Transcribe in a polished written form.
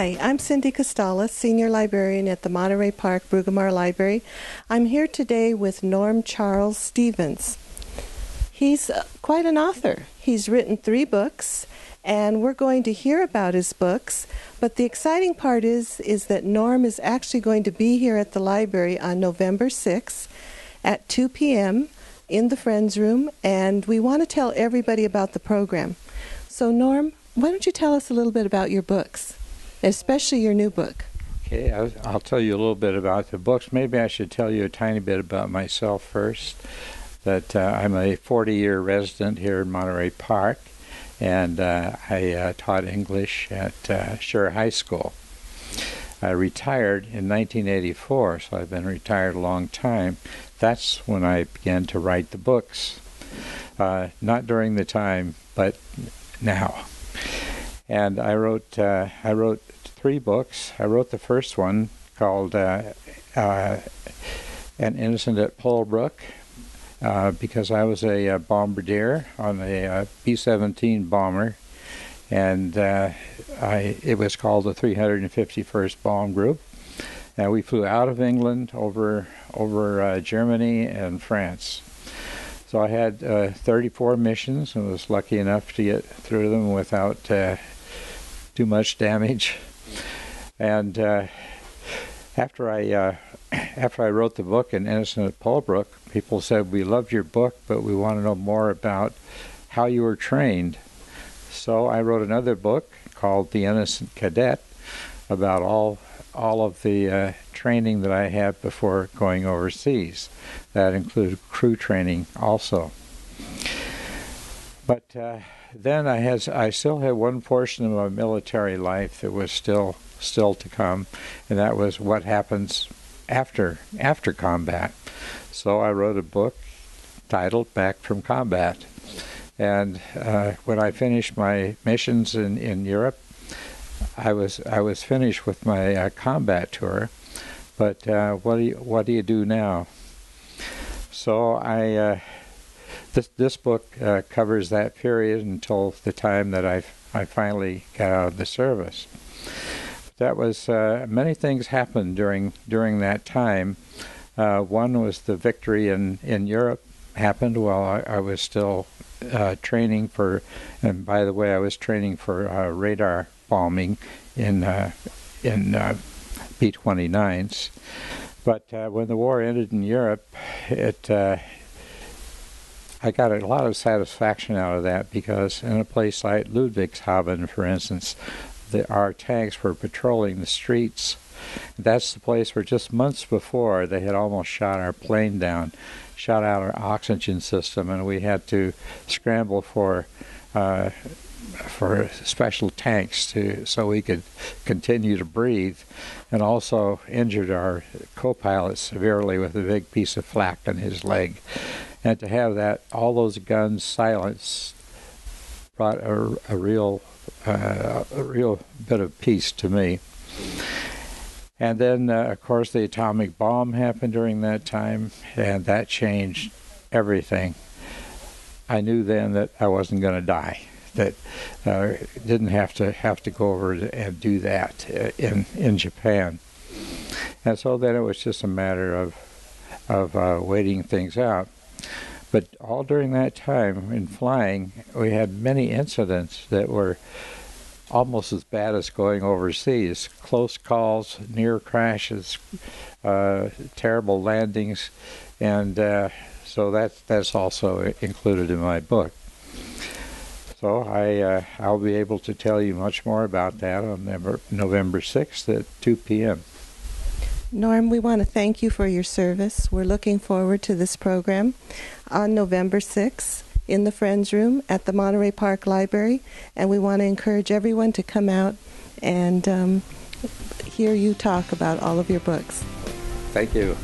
Hi, I'm Cindy Costala, Senior Librarian at the Monterey Park Bruggemeyer Library. I'm here today with Norm Charles Stevens. He's quite an author. He's written 3 books, and we're going to hear about his books. But the exciting part is that Norm is actually going to be here at the library on November 6th at 2 p.m. in the Friends Room, and we want to tell everybody about the program. So, Norm, why don't you tell us a little bit about your books, especially your new book? Okay, I'll tell you a little bit about the books. Maybe I should tell you a tiny bit about myself first. That I'm a 40-year resident here in Monterey Park, and I taught English at Sure High School. I retired in 1984, so I've been retired a long time. That's when I began to write the books. Not during the time, but now. And I wrote 3 books. I wrote the first one called An Innocent at Polbrook, because I was a bombardier on a B-17 bomber, and it was called the 351st Bomb Group. And we flew out of England over Germany and France. So I had 34 missions and was lucky enough to get through them without too much damage. And after I wrote the book, An Innocent at Polbrook, people said, "We loved your book, but we want to know more about how you were trained." So I wrote another book called The Innocent Cadet about all of the training that I had before going overseas. That included crew training also. But then I still had one portion of my military life that was still to come, and that was what happens after combat. So I wrote a book titled Back from Combat. And when I finished my missions in Europe, I was finished with my combat tour. But what do you do now? So this book covers that period until the time that I finally got out of the service. That was many things happened during that time. One was the victory in Europe happened while I was still training for, and by the way, I was training for radar bombing in B-29s. But when the war ended in Europe, I got a lot of satisfaction out of that, because in a place like Ludwigshafen, for instance, our tanks were patrolling the streets. That's the place where just months before they had almost shot our plane down, shot out our oxygen system, and we had to scramble for special tanks so we could continue to breathe, and also injured our co-pilot severely with a big piece of flak in his leg. And to have all those guns silenced brought a real bit of peace to me. And then, of course, the atomic bomb happened during that time, and that changed everything. I knew then that I wasn't going to die, that didn't have to go over and do that in Japan. And so then it was just a matter of waiting things out. But all during that time in flying, we had many incidents that were almost as bad as going overseas. Close calls, near crashes, terrible landings, and so that's also included in my book. So I'll be able to tell you much more about that on November 6th at 2 p.m. Norm, we want to thank you for your service. We're looking forward to this program on November 6th in the Friends Room at the Monterey Park Library, and we want to encourage everyone to come out and hear you talk about all of your books. Thank you.